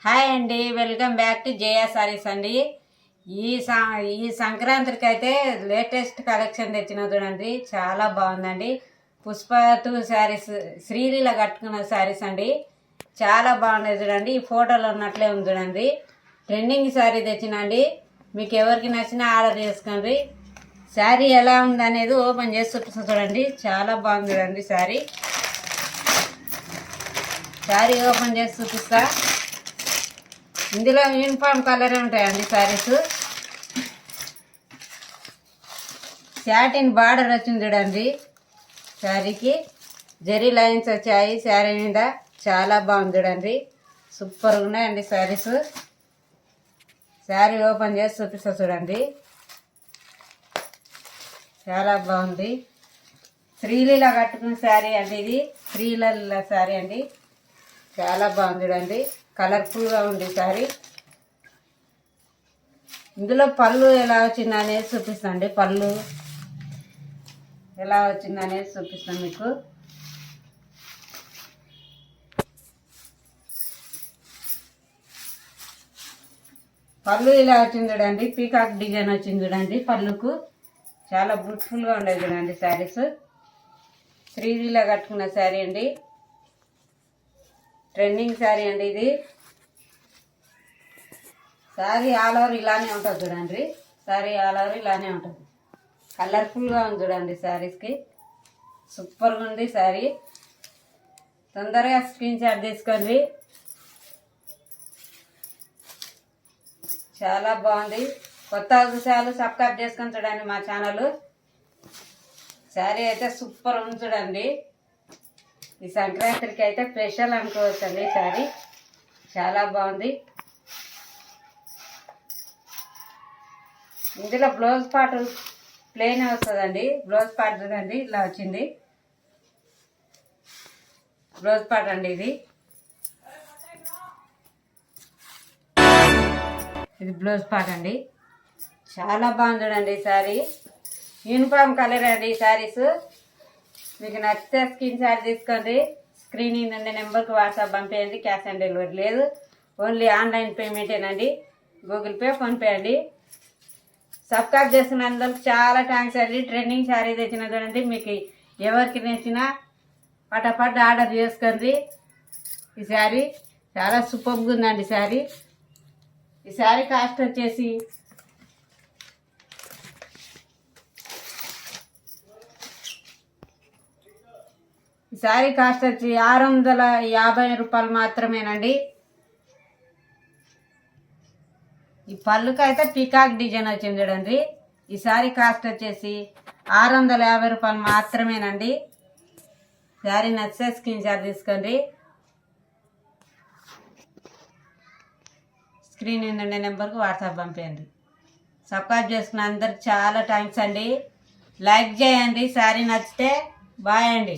Hi అండి, welcome back to జేఆ saris అండి. ఈ సంక్రాంతికి అయితే లేటెస్ట్ కలెక్షన్ తెచ్చిన చూడండి, చాలా బాగుందండి. పుష్ప 2 శారీస్ శ్రీలీల కట్టుకున్న శారీస్ అండి, చాలా బాగున్నాయి చూడండి. ఈ ఫోటోలో ఉన్నట్లే ఉంది చూడండి. ట్రెండింగ్ శారీ తెచ్చినండి, మీకు ఎవరికి నచ్చినా ఆర్డర్ చేసుకోండి. శారీ ఎలా ఉందనేది ఓపెన్ చేసి చూపిస్తా చూడండి, చాలా బాగుంది చూడండి. శారీ ఓపెన్ చేసి చూపిస్తా. ఇందులో యూనిఫామ్ కలర్ ఉంటాయండి శారీస్. శాటిన్ బార్డర్ వచ్చింది చూడండి. శారీకి జరీ లైన్స్ వచ్చాయి శారీ మీద, చాలా బాగుంది చూడండి. సూపర్గా ఉన్నాయండి శారీస్. శారీ ఓపెన్ చేసి చూపిస్తా చూడండి, చాలా బాగుంది. శ్రీలీల కట్టుకున్న శారీ అండి, ఇది శ్రీలీల శారీ అండి, చాలా బాగుంది చూడండి. కలర్ఫుల్గా ఉంది శారీ. ఇందులో పళ్ళు ఎలా వచ్చింది అనేది చూపిస్తాండి. పళ్ళు ఎలా వచ్చింది అనేది చూపిస్తాను మీకు. పళ్ళు ఇలా వచ్చింది చూడండి, పీకాక్ డిజైన్ వచ్చింది చూడండి. పళ్ళుకు చాలా బ్యూటిఫుల్గా ఉండేది చూడండి శారీస్. శ్రీలీల కట్టుకున్న శారీ అండి, ట్రెండింగ్ శారీ అండి ఇది. శారీ ఆల్ ఓవర్ ఇలానే ఉంటుంది చూడండి. శారీ ఆల్ ఓవర్ ఇలానే ఉంటుంది, కలర్ఫుల్గా ఉంది చూడండి. శారీస్కి సూపర్గా ఉంది శారీ. తొందరగా స్క్రీన్ షాట్ తీసుకోండి, చాలా బాగుంది. కొత్త విషయాలు సబ్స్క్రైబ్ చేసుకొని చూడండి మా ఛానల్. శారీ అయితే సూపర్ ఉంది చూడండి. ఈ సంక్రాంతికి అయితే స్పెషల్ అనుకోవచ్చండి. శారీ చాలా బాగుంది. ఇందులో బ్లౌజ్ పార్ట్ ప్లెయిన్ వస్తుందండి. బ్లౌజ్ పార్ట్ చూడండి, ఇలా వచ్చింది బ్లౌజ్ పార్ట్ అండి. ఇది బ్లౌజ్ పార్ట్ అండి, చాలా బాగుంది చూడండి. శారీ యూనిఫామ్ కలర్ అండి. ఈ శారీస్ మీకు నచ్చితే స్క్రీన్ షాట్ తీసుకోండి. స్క్రీనింగ్ నుండి నెంబర్కి వాట్సాప్ పంపేయండి. క్యాష్ ఆన్ డెలివరీ లేదు, ఓన్లీ ఆన్లైన్ పేమెంటేనండి. గూగుల్ పే, ఫోన్పే అండి. సబ్స్క్రైబ్ చేస్తున్నందుకు చాలా థ్యాంక్స్ అండి. ట్రెండింగ్ శారీ తెచ్చిన చూడండి, మీకు ఎవరికి నచ్చినా పటాపట్ ఆర్డర్ చేసుకోండి. ఈ శారీ చాలా సూపర్గా ఉందండి. ఈ శారీ కాస్ట్ వచ్చేసి ఈ శారీ కాస్ట్ వచ్చి 650 రూపాయలు మాత్రమేనండి. ఈ పళ్ళుకి అయితే పీకాక్ డిజైన్ వచ్చింది చూడండి. ఈ శారీ కాస్ట్ వచ్చేసి 650 రూపాయలు మాత్రమేనండి. శారీ నచ్చితే స్క్రీన్ షాట్ తీసుకోండి. స్క్రీన్ ఉండే నెంబర్కి వాట్సాప్ పంపేయండి. సబ్స్క్రైబ్ చేసుకున్న అందరికి చాలా థ్యాంక్స్ అండి. లైక్ చేయండి. శారీ నచ్చితే బాయ్ అండి.